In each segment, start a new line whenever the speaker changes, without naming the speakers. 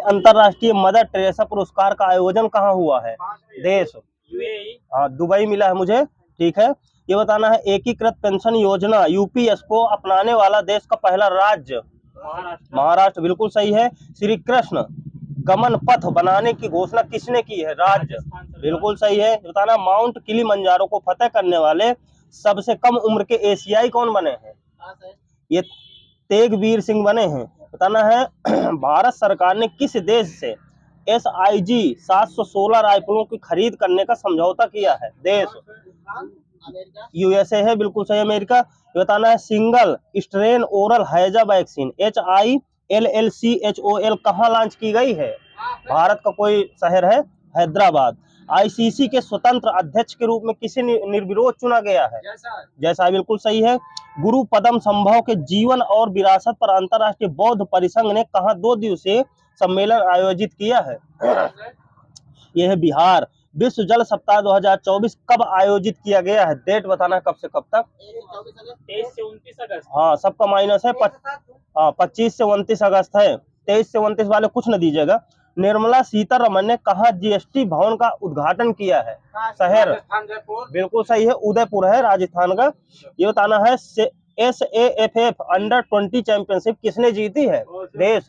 अंतरराष्ट्रीय mother Teresa पुरस्कार का आयोजन कहाँ हुआ है? देश? हाँ, दुबई मिला है मुझे। ठीक है, ये बताना है एकीकृत पेंशन योजना यूपीएस को अपनाने वाला देश का पहला राज्य? महाराष्ट्र, बिल्कुल सही है। श्री कृष्ण गमन पथ बनाने की घोषणा किसने की है? राज्य? बिल्कुल सही है। बताना माउंट किलिमंजारो को फतेह करने वाले सबसे कम उम्र के एशियाई कौन बने हैं? ये तेगवीर सिंह बने हैं। बताना है भारत सरकार ने किस देश से SIG 716 राइफलों की खरीद करने का समझौता किया है? देश? USA है, बिल्कुल सही, अमेरिका। बताना है सिंगल स्ट्रेन ओरल हैजा वैक्सीन HILLCHOL कहाँ लॉन्च की गई है? भारत का कोई शहर है? हैदराबाद। ICC के स्वतंत्र अध्यक्ष के रूप में किसे निर्विरोध चुना गया है? जैसा, बिल्कुल सही है। गुरु पद्म संभव के जीवन और विरासत पर अंतरराष्ट्रीय बौद्ध परिसंघ ने कहा 2 दिवसीय सम्मेलन आयोजित किया है? यह है बिहार। विश्व जल सप्ताह 2024 कब आयोजित किया गया है? डेट बताना कब से कब तक? 23 से 29 अगस्त। हाँ, सबका माइनस है। 25 से 29 अगस्त है। 23 से 29 वाले कुछ न दीजिएगा। निर्मला सीतारमण ने कहा GST भवन का उद्घाटन किया है? शहर? बिल्कुल सही है, उदयपुर है राजस्थान का। ये बताना है SAFF अंडर 20 चैंपियनशिप किसने जीती है? देश?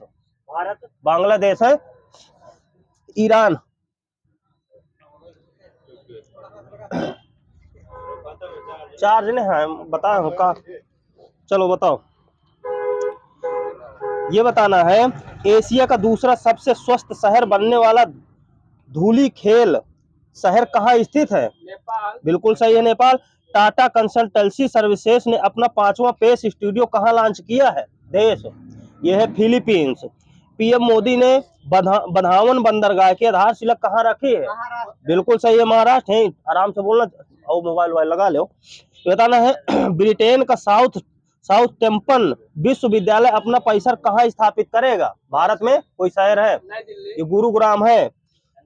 भारत। बांग्लादेश है। ईरान? चार्ज नहीं है, बताओ का। चलो बताओ। ये बताना है एशिया का दूसरा सबसे स्वस्थ शहर बनने वाला धूलीखेल शहर कहाँ स्थित है? नेपाल। बिल्कुल सही है, नेपाल। टाटा कंसल्टेंसी सर्विसेज ने अपना 5वां पेस स्टूडियो कहाँ लॉन्च किया है? देश? यह है फिलीपींस। PM मोदी ने बधावन बंदरगाह की आधारशिला कहाँ रखी है? बिल्कुल सही है, महाराष्ट्र है। आराम से बोलना और मोबाइल लगा लो। बताना है ब्रिटेन का साउथम्पटन विश्वविद्यालय अपना परिसर कहाँ स्थापित करेगा? भारत में कोई शहर है? ये गुरुग्राम है।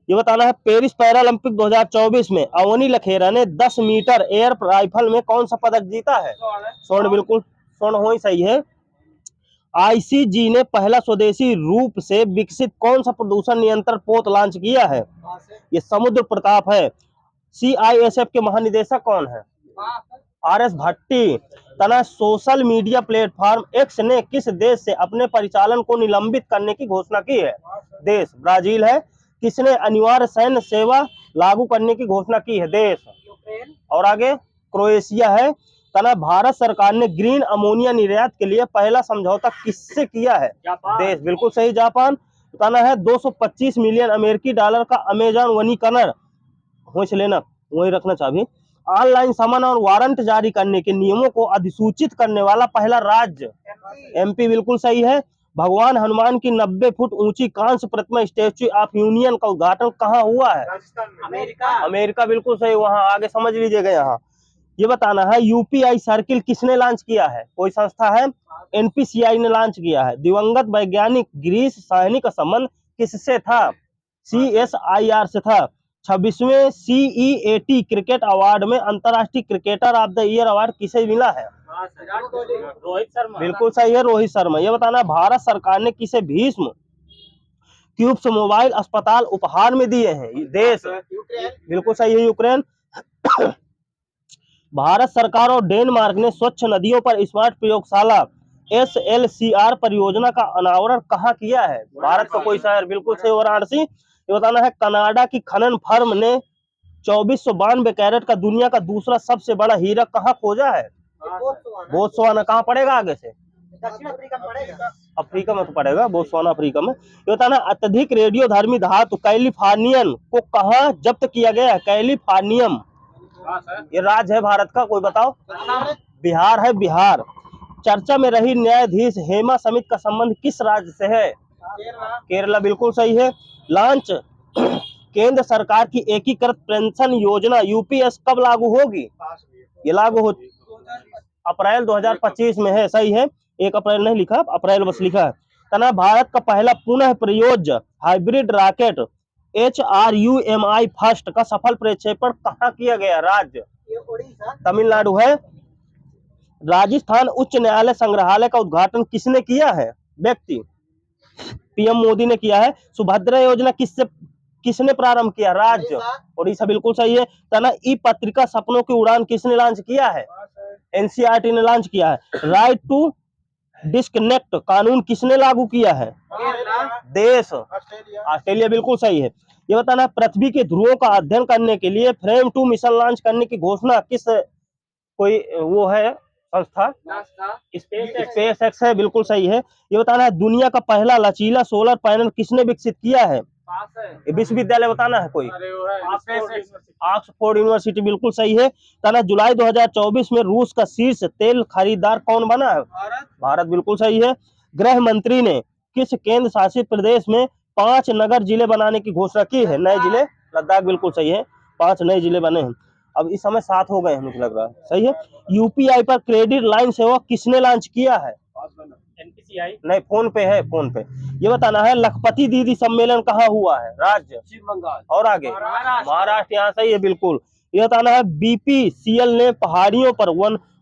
ये बताना है पेरिस पैरालंपिक 2024 में अवनी लखेरा ने 10 मीटर एयर राइफल में कौन सा पदक जीता है? स्वर्ण। बिल्कुल स्वर्ण हो ही सही है। ICG ने पहला स्वदेशी रूप से विकसित कौन सा प्रदूषण नियंत्रण पोत लॉन्च किया है? ये समुद्र प्रताप है। CISF के महानिदेशक कौन है? RS भट्टी। तना सोशल मीडिया प्लेटफॉर्म X ने किस देश से अपने परिचालन को निलंबित करने की घोषणा की है? देश? ब्राजील है। किसने अनिवार्य सैन्य सेवा लागू करने की घोषणा की है? देश? और आगे क्रोएशिया है। तना भारत सरकार ने ग्रीन अमोनिया निर्यात के लिए पहला समझौता किससे किया है? देश? बिल्कुल सही, जापान। बताना है 225 मिलियन अमेरिकी डॉलर का अमेजन वनीकरण हो लेना वही रखना चाहिए। ऑनलाइन समन और वारंट जारी करने के नियमों को अधिसूचित करने वाला पहला राज्य? MP। बिल्कुल सही है। भगवान हनुमान की 90 फुट ऊंची कांस्य प्रतिमा स्टैच्यू ऑफ यूनियन का उद्घाटन कहाँ हुआ है? अमेरिका। बिल्कुल सही, वहां आगे समझ लीजिएगा। यहाँ ये बताना है UPI सर्किल किसने लॉन्च किया है? कोई संस्था है? NPCI ने लॉन्च किया है। दिवंगत वैज्ञानिक गिरीश साहनी का संबंध किससे था? CSIR से था। 26वें CEAT क्रिकेट अवार्ड में अंतरराष्ट्रीय cricketer of the year award किसे मिला है? रोहित शर्मा। बिल्कुल सही है, रोहित शर्मा। ये बताना भारत सरकार ने किसे भीष्म क्यूब्स मोबाइल अस्पताल उपहार में दिए हैं? देश? बिल्कुल सही है, यूक्रेन। भारत सरकार और डेनमार्क ने स्वच्छ नदियों पर स्मार्ट प्रयोगशाला SLCR परियोजना का अनावरण कहाँ किया है? भारत का कोई शहर? बिल्कुल सही, वाराणसी। ये बताना है कनाडा की खनन फर्म ने 2492 कैरेट का दुनिया का दूसरा सबसे बड़ा हीरा कहाँ खोजा है? बोत्सवाना। कहाँ पड़ेगा आगे से? दक्षिण अफ्रीका में पड़ेगा। अफ्रीका में तो पड़ेगा, बोत्सवाना अफ्रीका में। ये बताना अत्यधिक रेडियोधर्मी धातु कैलिफोर्नियम को कहाँ जब्त किया गया है? कैलिफोर्नियम ये राज्य है भारत का, कोई बताओ। बिहार है, बिहार। चर्चा में रही न्यायाधीश हेमा समित का संबंध किस राज्य से है? केरला। बिल्कुल सही है। लॉन्च केंद्र सरकार की एकीकृत पेंशन योजना UPS कब लागू होगी? ये लागू हो अप्रैल 2025 में है। सही है, 1 अप्रैल नहीं लिखा, अप्रैल बस लिखा है। तना भारत का पहला पुनः प्रयोज्य हाइब्रिड रॉकेट HRUMI फर्स्ट का सफल प्रक्षेपण कहाँ किया गया? राज्य? तमिलनाडु है। राजस्थान उच्च न्यायालय संग्रहालय का उद्घाटन किसने किया है? व्यक्ति? पीएम मोदी ने किया है। सुभद्रा योजना किसने प्रारंभ किया? राज्य उड़ीसा, बिल्कुल सही है। तना ई पत्रिका सपनों की उड़ान किसने लॉन्च किया है? एनसीईआरटी ने लॉन्च किया है। राइट टू डिस्कनेक्ट कानून किसने लागू किया है? देश ऑस्ट्रेलिया, बिल्कुल सही है। ये बताना, पृथ्वी के ध्रुवों का अध्ययन करने के लिए फ्रेम 2 मिशन लॉन्च करने की घोषणा किस कोई वो है संस्था? स्पेस एक्स है, बिल्कुल सही है। ये बताना है, दुनिया का पहला लचीला सोलर पैनल किसने विकसित किया है? विश्वविद्यालय बताना है कोई? ऑक्सफोर्ड यूनिवर्सिटी, बिल्कुल सही है। तना जुलाई 2024 में रूस का शीर्ष तेल खरीदार कौन बना है? भारत, बिल्कुल सही है। गृह मंत्री ने किस केंद्र शासित प्रदेश में 5 नगर जिले बनाने की घोषणा की है? नए जिले? लद्दाख, बिल्कुल सही है। 5 नए जिले बने हैं। अब इस समय 7 हो गए हैं, मुझे लग रहा है। सही है। यूपीआई पर क्रेडिट लाइन सेवा किसने लॉन्च किया है? एनपीसीआई नहीं, फोन पे है, फोन पे। ये बताना है, लखपति दीदी सम्मेलन कहाँ हुआ है? राज्य? पश्चिम बंगाल। और आगे? महाराष्ट्र, यहाँ सही है, बिल्कुल। ये बताना है, बीपीसीएल ने पहाड़ियों पर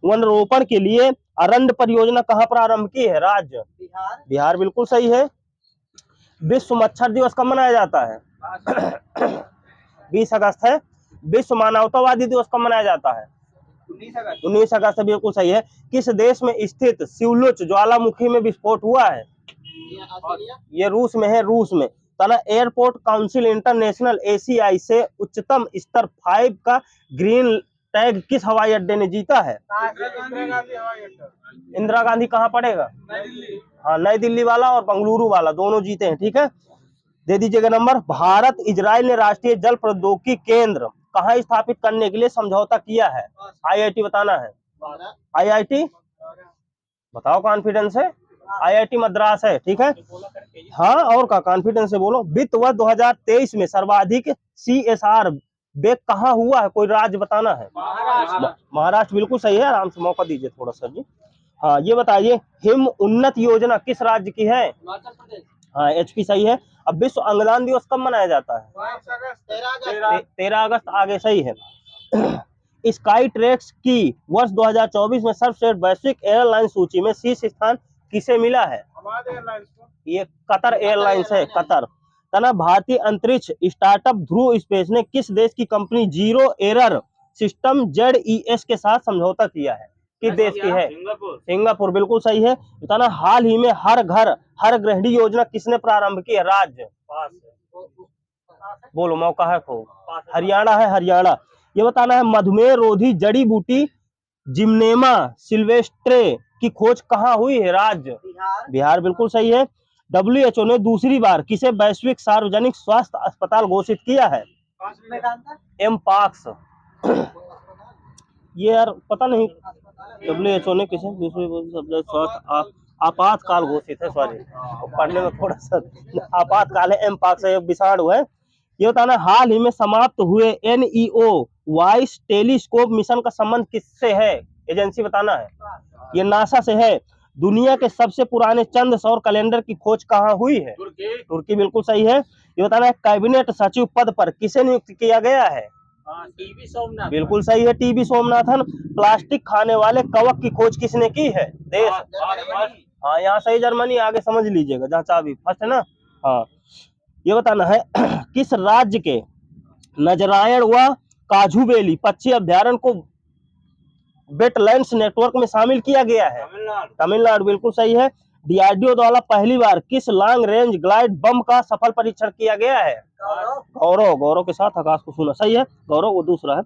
वन रोपण के लिए अरण्य परियोजना कहाँ प्रारंभ की है? राज्य? बिहार, बिल्कुल सही है। विश्व मच्छर दिवस कब मनाया जाता है? 20 अगस्त है। विश्व मानवतावादी दिवस कब मनाया जाता है? 19 अगस्त, बिल्कुल सही है। किस देश में स्थित सिवलुच ज्वालामुखी में विस्फोट हुआ है? ये रूस में है, रूस में। तना एयरपोर्ट काउंसिल इंटरनेशनल एसीआई से उच्चतम स्तर 5 का ग्रीन टैग किस हवाई अड्डे ने जीता है? इंदिरा गांधी कहाँ पड़ेगा? हाँ, नई दिल्ली वाला और बेंगलुरु वाला, दोनों जीते हैं। ठीक है, दे दीजिएगा नंबर। भारत इजराइल ने राष्ट्रीय जल प्रौद्योगिकी केंद्र कहाँ स्थापित करने के लिए समझौता किया है? आईआईटी बताना है। आईआईटी बताओ, कॉन्फिडेंस है? आईआईटी मद्रास है। ठीक है, हाँ, और का कॉन्फिडेंस से बोलो। वित्त वर्ष 2023 में सर्वाधिक सीएसआर बेग कहाँ हुआ है? कोई राज्य बताना है? महाराष्ट्र, बिल्कुल सही है। आराम से मौका दीजिए थोड़ा सा जी। हाँ, ये बताइए, हिम उन्नत योजना किस राज्य की है? हाँ, एचपी सही है। अब विश्व अंगदान दिवस कब मनाया जाता है? 13 अगस्त, आगे सही है। स्काई ट्रैक्स की वर्ष 2024 में सर्वश्रेष्ठ वैश्विक एयरलाइन सूची में शीर्ष स्थान किसे मिला है? ये कतर एयरलाइंस है, कतर। तना भारतीय अंतरिक्ष स्टार्टअप ध्रुव स्पेस ने किस देश की कंपनी जीरो एरर सिस्टम जेडईएस के साथ समझौता किया है? किस देश की है? सिंगापुर, बिल्कुल सही है। बताना, हाल ही में हर घर हर गृहिणी योजना किसने प्रारंभ की है? राज्य? बोलो, मौका है खूब। हरियाणा है, हरियाणा। ये बताना है, मधुमेह रोधी जड़ी बूटी जिम्नेमा सिल्वेस्ट्रे की खोज कहाँ हुई है? राज्य? बिहार, बिल्कुल सही है। WHO ने दूसरी बार किसे वैश्विक सार्वजनिक स्वास्थ्य अस्पताल घोषित किया है? एमपाक्स। ये यार पता नहीं, WHO ने किसे दूसरी स्वास्थ्य आपातकाल घोषित है। सॉरी, पढ़ने में थोड़ा सा आपातकाल है। एमपाक्स है, विषाणु है। ये बताना, हाल ही में समाप्त हुए NEO वाइस टेलीस्कोप मिशन का संबंध किससे है? एजेंसी बताना है। ये नासा से है। दुनिया के सबसे पुराने चंद्र सौर कैलेंडर की खोज कहाँ हुई है? तुर्की, बिल्कुल सही है। ये बताना है, कैबिनेट सचिव पद पर किसे नियुक्त किया गया है? टीबी सोमनाथ, बिल्कुल सही है, टीबी सोमनाथन। प्लास्टिक खाने वाले कवक की खोज किसने की है? देश? हाँ, यहाँ सही, जर्मनी। आगे समझ लीजिएगा, जहाँ चाबी फर्स्ट है ना। हाँ, ये बताना है, किस राज्य के नजरायण व काजूबेली पक्षी अभ्यारण्य को वेटलैंड्स नेटवर्क में शामिल किया गया है? तमिलनाडु, बिल्कुल सही है। डीआरडीओ द्वारा पहली बार किस लॉन्ग रेंज ग्लाइड बम का सफल परीक्षण किया गया है? गौरव के साथ आकाश को सुना, सही है। गौरव, वो दूसरा है।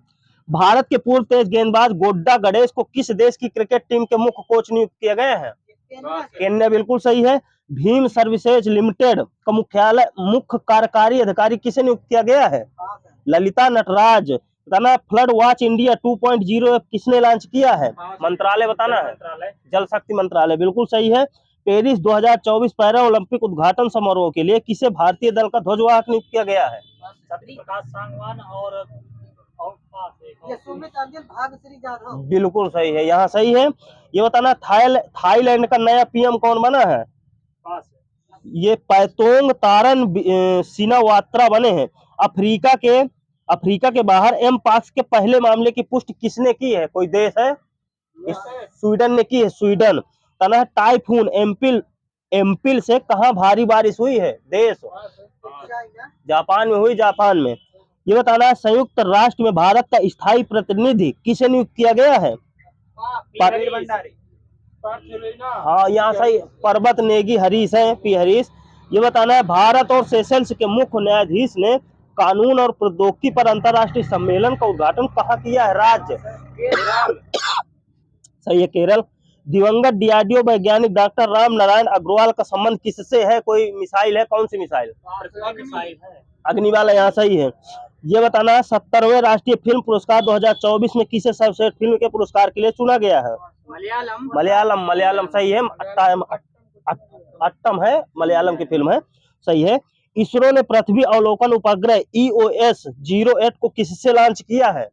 भारत के पूर्व तेज गेंदबाज गोड्डा गणेश को किस देश की क्रिकेट टीम के मुख्य कोच नियुक्त किया गया है? केन्या, बिल्कुल सही है। भीम सर्विसेज लिमिटेड का मुख्य कार्यकारी अधिकारी किसे नियुक्त किया गया है? ललिता नटराज। बताना, फ्लड वॉच इंडिया 2.0 किसने लॉन्च किया है? मंत्रालय बताना है। जल शक्ति मंत्रालय, बिल्कुल सही है। पेरिस 2024 पैरा ओलंपिक उद्घाटन समारोह के लिए किसे भारतीय दल का ध्वजवाहक नियुक्त किया गया है? बिल्कुल सही है, यहाँ सही है। ये बताना, थाईलैंड का नया पीएम कौन बना है? ये पैतोंग तारन सिनावात्रा बने हैं। अफ्रीका के बाहर एमपाक्स के पहले मामले की पुष्टि किसने की है? कोई देश है? स्वीडन ने की है, स्वीडन। तना, टाइफून एम्पिल एम्पिल से कहाँ भारी बारिश हुई है? देश जापान में हुई, जापान में। ये बताना है संयुक्त राष्ट्र में भारत का स्थायी प्रतिनिधि किसे नियुक्त किया गया है? हाँ, यहाँ सही पर्वत नेगी हरीश है, पी हरीश। ये बताना है भारत और सेशल्स के मुख्य न्यायाधीश ने कानून और प्रौद्योगिकी पर अंतर्राष्ट्रीय सम्मेलन का उद्घाटन कहाँ किया है? राज्य सही है, केरल। दिवंगत डीआरडीओ वैज्ञानिक डॉक्टर राम नारायण अग्रवाल का संबंध किससे है? कोई मिसाइल है, कौन सी मिसाइल? अग्निवाला, यहाँ सही है। ये बताना है 70वें राष्ट्रीय फिल्म पुरस्कार 2024 में किसे सर्वश्रेष्ठ फिल्म के पुरस्कार के लिए चुना गया है? मलयालम सही है। अट्टम है, मलयालम की फिल्म है, सही है। इसरो ने पृथ्वी अवलोकन उपग्रह EOS-08 को किससे लॉन्च किया है?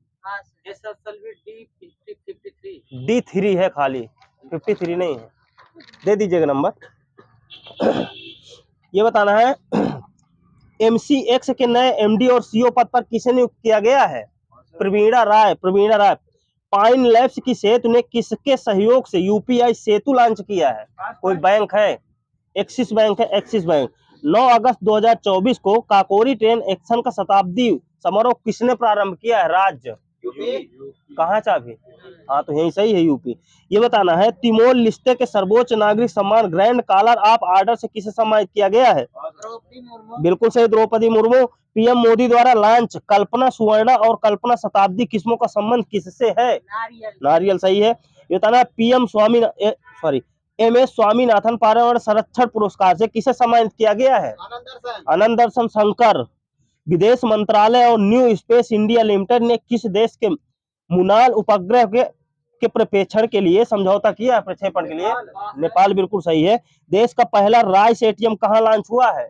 D3 है खाली, 53 नहीं है, दे दीजिएगा नंबर। ये बताना है MCX के नए MD और CEO पद पर किसे नियुक्त किया गया है? प्रवीणा राय। पाइन लैब्स की सेतु ने किसके सहयोग से UPI सेतु लॉन्च किया है? कोई बैंक है? एक्सिस बैंक है, एक्सिस बैंक। 9 अगस्त 2024 को काकोरी ट्रेन एक्शन का शताब्दी समारोह किसने प्रारंभ किया है? राज्य कहाँ चाबी? हाँ, तो यही सही है, यूपी। ये बताना है तिमोर लिस्टे के सर्वोच्च नागरिक सम्मान ग्रैंड कॉलर ऑफ ऑर्डर से किसे सम्मानित किया गया है? बिल्कुल सही, द्रौपदी मुर्मू। PM मोदी द्वारा लॉन्च कल्पना सुवर्णा और कल्पना शताब्दी किस्मों का संबंध किससे है? नारियल सही है। ये बताना है MS स्वामीनाथन पर्यावरण संरक्षण पुरस्कार से किसे सम्मानित किया गया है? आनंद दर्शन शंकर। विदेश मंत्रालय और न्यू स्पेस इंडिया लिमिटेड ने किस देश के मुनाल उपग्रह के प्रक्षेपण के लिए समझौता किया? प्रक्षेपण के लिए नेपाल, बिल्कुल सही है। देश का पहला राइस ATM कहाँ लॉन्च हुआ है?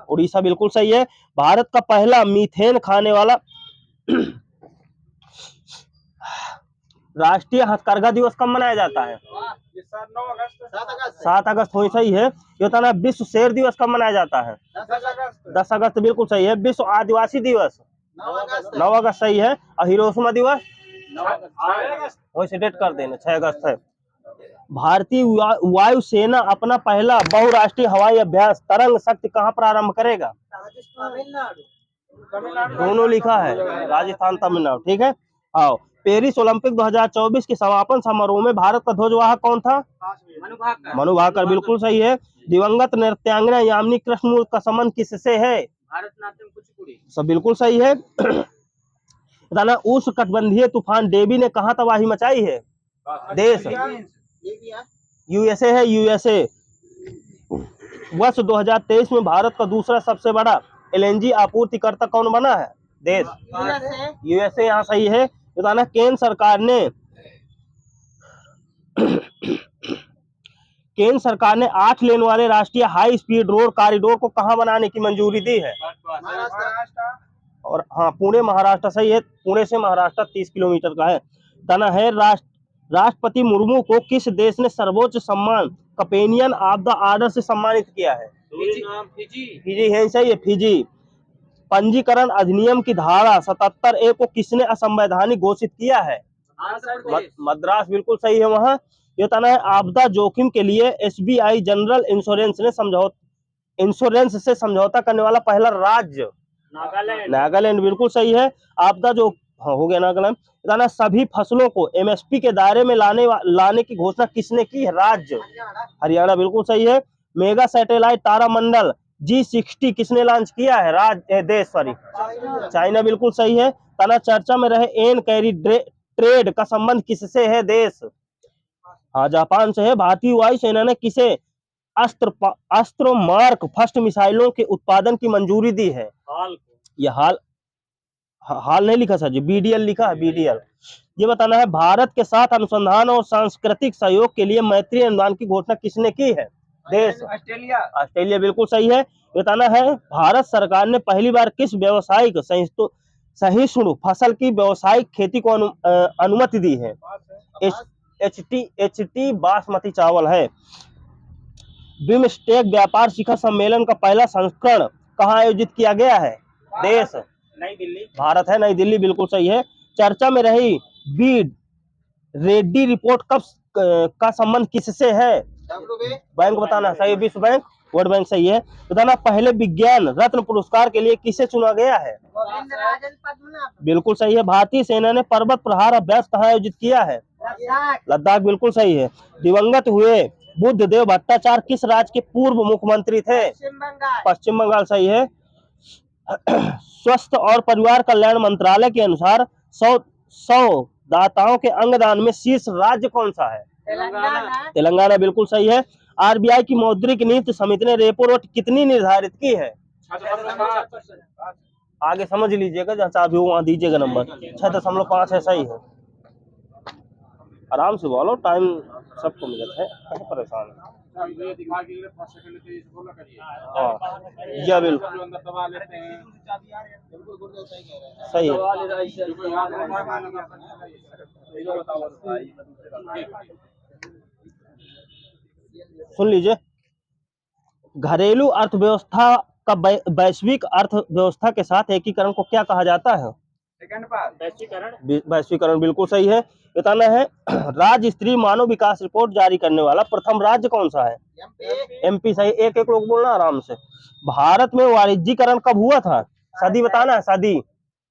उड़ीसा, बिल्कुल सही है। भारत का पहला मीथेन खाने वाला राष्ट्रीय हथकरघा दिवस कब मनाया जाता है? 7 अगस्त हो, सही है। ये बताना विश्व शेर दिवस कब मनाया जाता है? 10 अगस्त, बिल्कुल सही है। विश्व आदिवासी दिवस 9 अगस्त सही है। और हिरोशिमा दिवस वैसे डेट कर देना, 6 अगस्त है। भारतीय वायुसेना अपना पहला बहुराष्ट्रीय हवाई अभ्यास तरंग शक्ति कहाँ प्रारंभ करेगा? दोनों लिखा है, राजस्थान तमिलनाडु, ठीक है। आओ, पेरिस ओलंपिक 2024 के समापन समारोह में भारत का ध्वजवाहक कौन था? मनु भाकर, बिल्कुल सही है। दिवंगत नृत्यांगना यामिनी कृष्णमूर्ति का संबंध किससे है? भारतनाट्यम कुचिपुड़ी, सब बिल्कुल सही है। बताना उष्णकटिबंधीय तूफान डेबी ने कहाँ तबाही मचाई है? देश USA है, USA। वर्ष 2023 में भारत का दूसरा सबसे बड़ा LNG आपूर्तिकर्ता कौन बना है? देश USA, यहाँ सही है। बताना केंद्र सरकार ने 8 लेन वाले राष्ट्रीय हाई स्पीड रोड कॉरिडोर को कहां बनाने की मंजूरी दी है? और हाँ, पुणे, महाराष्ट्र, सही है। पुणे से महाराष्ट्र 30 किलोमीटर का है। बताना है राष्ट्रपति मुर्मू को किस देश ने सर्वोच्च सम्मान कपेनियन ऑफ द ऑर्डर से सम्मानित किया है? फिजी है, सही है, फिजी। पंजीकरण अधिनियम की धारा 77A को किसने असंवैधानिक घोषित किया है? मद्रास, बिल्कुल सही है वहां। ये बताना है आपदा जोखिम के लिए SBI जनरल इंश्योरेंस से समझौता करने वाला पहला राज्य? नागालैंड, बिल्कुल सही है। आपदा जो हो गया नागालैंड। बताना सभी फसलों को MSP के दायरे में लाने की घोषणा किसने की है? राज्य हरियाणा, बिल्कुल सही है। मेगा सैटेलाइट तारामंडल G60 किसने लॉन्च किया है? चाइना, बिल्कुल सही है। तना चर्चा में रहे एन कैरी ट्रेड का संबंध किससे है? देश हाँ, जापान से है। भारतीय वायुसेना ने किसे अस्त्र मार्क फर्स्ट मिसाइलों के उत्पादन की मंजूरी दी है? ये हाल नहीं लिखा सर जी, BDL लिखा है, BDL। ये बताना है भारत के साथ अनुसंधान और सांस्कृतिक सहयोग के लिए मैत्री अनुदान की घोषणा किसने की है? देश ऑस्ट्रेलिया, बिल्कुल सही है। बताना है भारत सरकार ने पहली बार किस व्यावसायिक सहिष्णु फसल की व्यावसायिक खेती को अनुमति दी है? HT बासमती चावल है। बिमस्टेक व्यापार शिखर सम्मेलन का पहला संस्करण कहाँ आयोजित किया गया है? देश नई दिल्ली, भारत है, नई दिल्ली, बिल्कुल सही है। चर्चा में रही बी रेड्डी रिपोर्ट का संबंध किससे है? बैंक बताना है, सही, विश्व बैंक, वर्ल्ड बैंक सही है। बताना पहले विज्ञान रत्न पुरस्कार के लिए किसे चुना गया है? बिल्कुल सही है। भारतीय सेना ने पर्वत प्रहार अभ्यास कहाँ आयोजित किया है? लद्दाख, बिल्कुल सही है। दिवंगत हुए बुद्ध देव भट्टाचार्य किस राज्य के पूर्व मुख्यमंत्री थे? पश्चिम बंगाल, सही है। स्वास्थ्य और परिवार कल्याण मंत्रालय के अनुसार 100 दाताओं के अंगदान में शीर्ष राज्य कौन सा है? तेलंगाना, बिल्कुल सही है। आरबीआई की मौद्रिक नीति समिति ने रेपो रेट कितनी निर्धारित की है? आगे समझ लीजिएगा, जहाँ चाबी हो वहां दीजिएगा नंबर। 6.5 है, सही है। आराम से बोलो, टाइम सबको मिलता है, कहीं परेशान है। हाँ, या बिल्कुल सही है। सुन लीजिए, घरेलू अर्थव्यवस्था का वैश्विक अर्थव्यवस्था के साथ एकीकरण को क्या कहा जाता है? वैश्वीकरण, बिल्कुल सही है। बताना है राज्य स्तरीय मानव विकास रिपोर्ट जारी करने वाला प्रथम राज्य कौन सा है? एमपी, सही। एक एक लोग बोलना आराम से। भारत में वाणिज्यीकरण कब हुआ था? सदी बताना है, सदी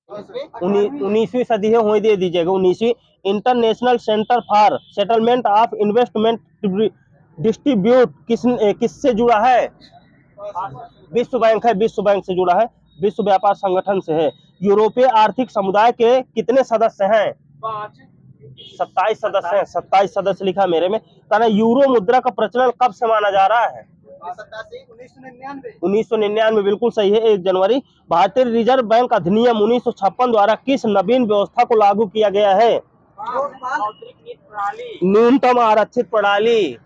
19वीं सदी है, वही दे दीजिएगा 19वीं। International centre for settlement of investment distribute किससे जुड़ा है? विश्व बैंक है, विश्व बैंक से जुड़ा है, विश्व व्यापार संगठन से है। यूरोपीय आर्थिक समुदाय के कितने सदस्य हैं? 27 सदस्य हैं, 27 सदस्य लिखा मेरे में। कहना यूरो मुद्रा का प्रचलन कब से माना जा रहा है? 1999, बिल्कुल सही है, 1 जनवरी। भारतीय रिजर्व बैंक अधिनियम 1956 द्वारा किस नवीन व्यवस्था को लागू किया गया है? न्यूनतम आरक्षित प्रणाली।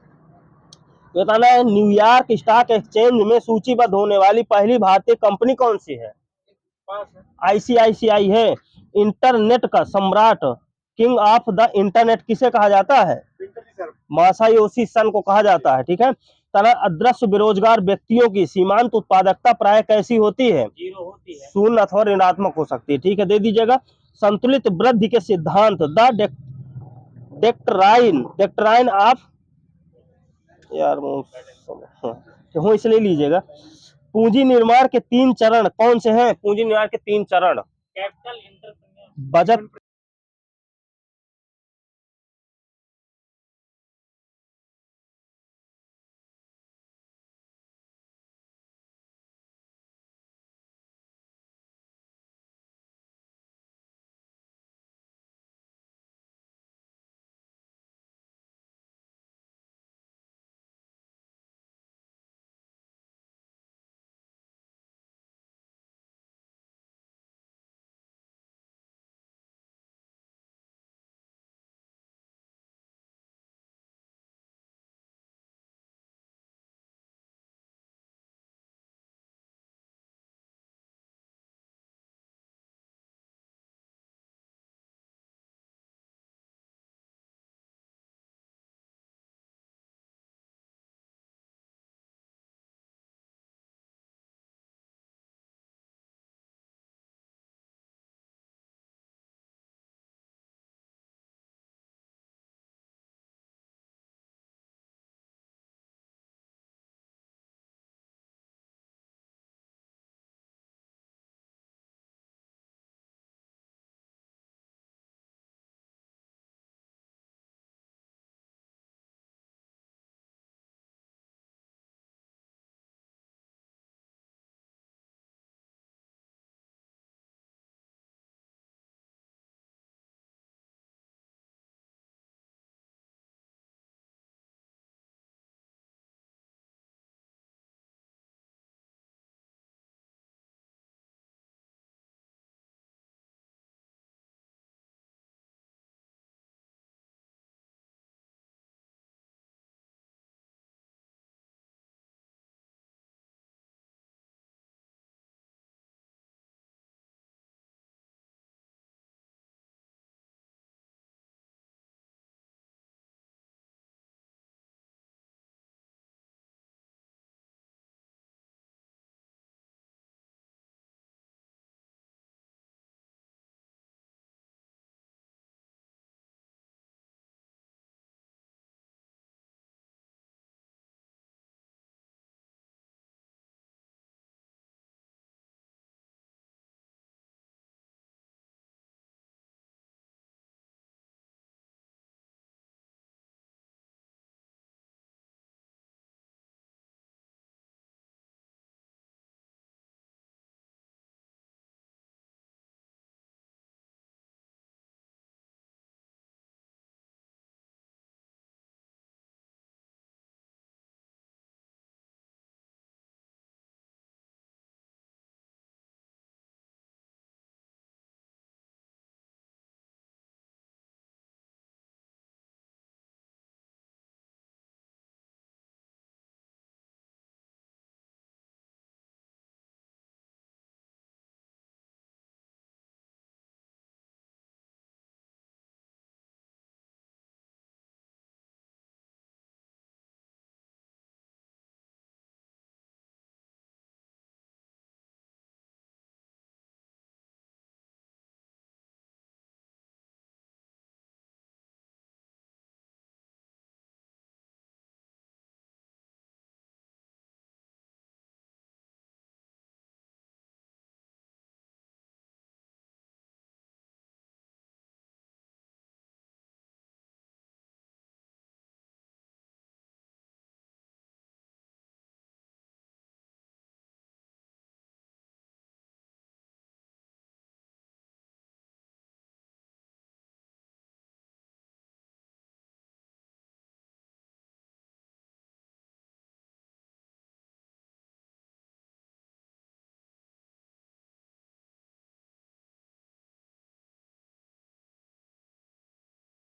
बताना है न्यूयॉर्क स्टॉक एक्सचेंज में सूचीबद्ध होने वाली पहली भारतीय कंपनी कौन सी है? आईसीआईसीआई है। इंटरनेट का सम्राट, किंग ऑफ द इंटरनेट किसे कहा जाता है? मासायोशी सन को कहा जाता है, ठीक है। तरह अदृश्य बेरोजगार व्यक्तियों की सीमांत उत्पादकता प्राय कैसी होती है? शून्य अथवा ऋणात्मक हो सकती है, ठीक है, दे दीजिएगा। संतुलित वृद्धि के सिद्धांत द डेक्ट्राइन ऑफ, यार हो इसलिए लीजिएगा। पूंजी निर्माण के 3 चरण कौन से हैं? पूंजी निर्माण के 3 चरण, बचत